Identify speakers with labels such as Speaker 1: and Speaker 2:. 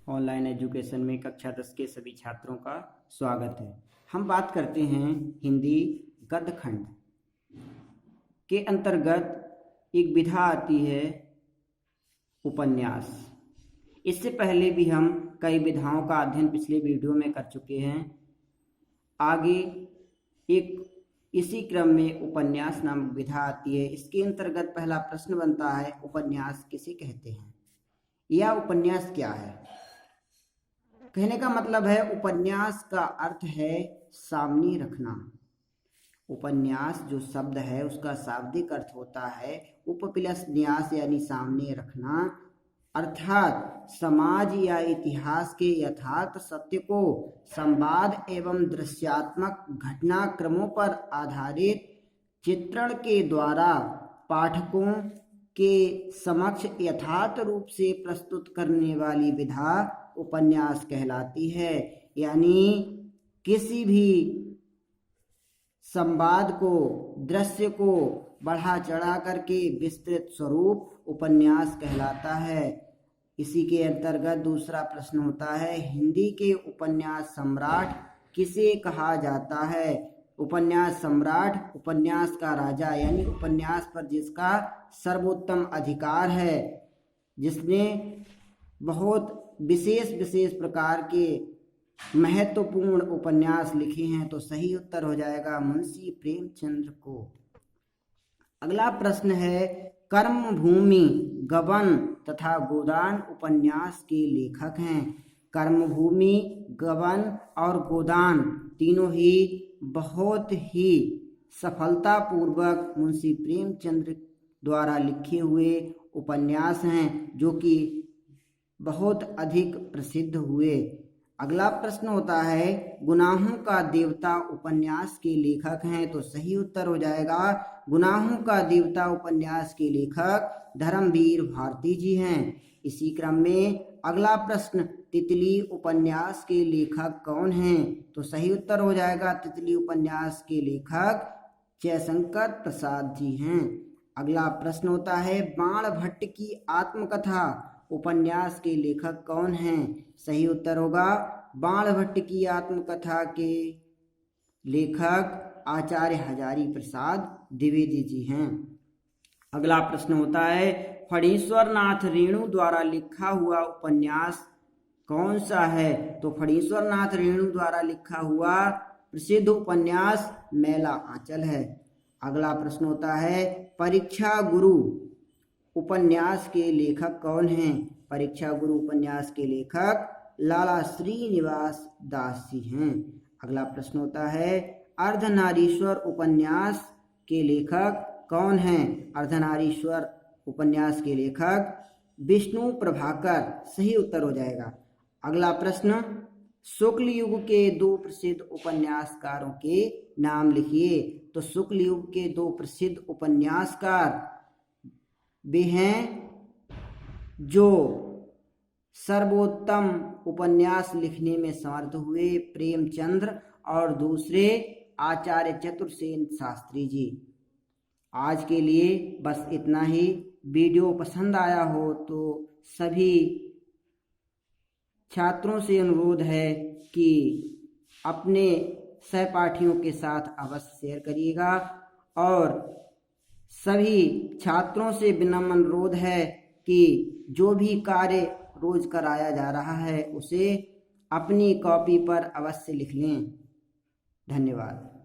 Speaker 1: Online education में कक्षा 10 के सभी छात्रों का स्वागत है। हम बात करते हैं हिंदी गद्य खंड के अंतर्गत एक विधा आती है उपन्यास। इससे पहले भी हम कई विधाओं का अध्ययन पिछले वीडियो में कर चुके हैं। आगे एक इसी क्रम में उपन्यास नामक विधा आती है। इसके अंतर्गत पहला प्रश्न बनता है, उपन्यास किसे कहते हैं या उपन्यास क्या है। कहने का मतलब है उपन्यास का अर्थ है सामने रखना। उपन्यास जो शब्द है उसका शाब्दिक अर्थ होता है उप प्लस न्यास यानी सामने रखना, अर्थात समाज या इतिहास के यथार्थ सत्य को संवाद एवं दृश्यात्मक घटनाक्रमों पर आधारित चित्रण के द्वारा पाठकों के समक्ष यथार्थ रूप से प्रस्तुत करने वाली विधा उपन्यास कहलाती है। यानी किसी भी संवाद को, दृश्य को बढ़ा चढ़ा करके विस्तृत स्वरूप उपन्यास कहलाता है। इसी के अंतर्गत दूसरा प्रश्न होता है, हिंदी के उपन्यास सम्राट किसे कहा जाता है। उपन्यास सम्राट उपन्यास का राजा, यानी उपन्यास पर जिसका सर्वोत्तम अधिकार है, जिसने बहुत विशेष प्रकार के महत्वपूर्ण उपन्यास लिखे हैं। तो सही उत्तर हो जाएगा मुंशी प्रेमचंद्र को। अगला प्रश्न है, कर्मभूमि, गबन तथा गोदान उपन्यास के लेखक हैं। कर्मभूमि, गबन और गोदान तीनों ही बहुत ही सफलतापूर्वक मुंशी प्रेमचंद्र द्वारा लिखे हुए उपन्यास हैं, जो कि बहुत अधिक प्रसिद्ध हुए। अगला प्रश्न होता है, गुनाहों का देवता उपन्यास के लेखक हैं। तो सही उत्तर हो जाएगा गुनाहों का देवता उपन्यास के लेखक धर्मवीर भारती जी हैं। इसी क्रम में अगला प्रश्न, तितली उपन्यास के लेखक कौन हैं। तो सही उत्तर हो जाएगा तितली उपन्यास के लेखक जयशंकर प्रसाद जी हैं। अगला प्रश्न होता है, बाण भट्ट की आत्मकथा उपन्यास के लेखक कौन हैं। सही उत्तर होगा बाण भट्ट की आत्मकथा के लेखक आचार्य हजारी प्रसाद द्विवेदी जी हैं। अगला प्रश्न होता है, फणीश्वर नाथ रेणु द्वारा लिखा हुआ उपन्यास कौन सा है। तो फणीश्वर नाथ रेणु द्वारा लिखा हुआ प्रसिद्ध उपन्यास मैला आंचल है। अगला प्रश्न होता है, परीक्षा गुरु उपन्यास के लेखक कौन हैं। परीक्षा गुरु उपन्यास के लेखक लाला श्रीनिवास दास जी हैं। अगला प्रश्न होता है, अर्धनारीश्वर उपन्यास के लेखक कौन हैं। अर्धनारीश्वर उपन्यास के लेखक विष्णु प्रभाकर। सही उत्तर हो जाएगा। अगला प्रश्न, शुक्ल युग के दो प्रसिद्ध उपन्यासकारों के नाम लिखिए। तो शुक्ल युग के दो प्रसिद्ध उपन्यासकार वे हैं जो सर्वोत्तम उपन्यास लिखने में समर्थ हुए, प्रेमचंद्र और दूसरे आचार्य चतुरसेन शास्त्री जी। आज के लिए बस इतना ही। वीडियो पसंद आया हो तो सभी छात्रों से अनुरोध है कि अपने सहपाठियों के साथ अवश्य शेयर करिएगा और सभी छात्रों से विनम्र अनुरोध है कि जो भी कार्य रोज कराया जा रहा है उसे अपनी कॉपी पर अवश्य लिख लें। धन्यवाद।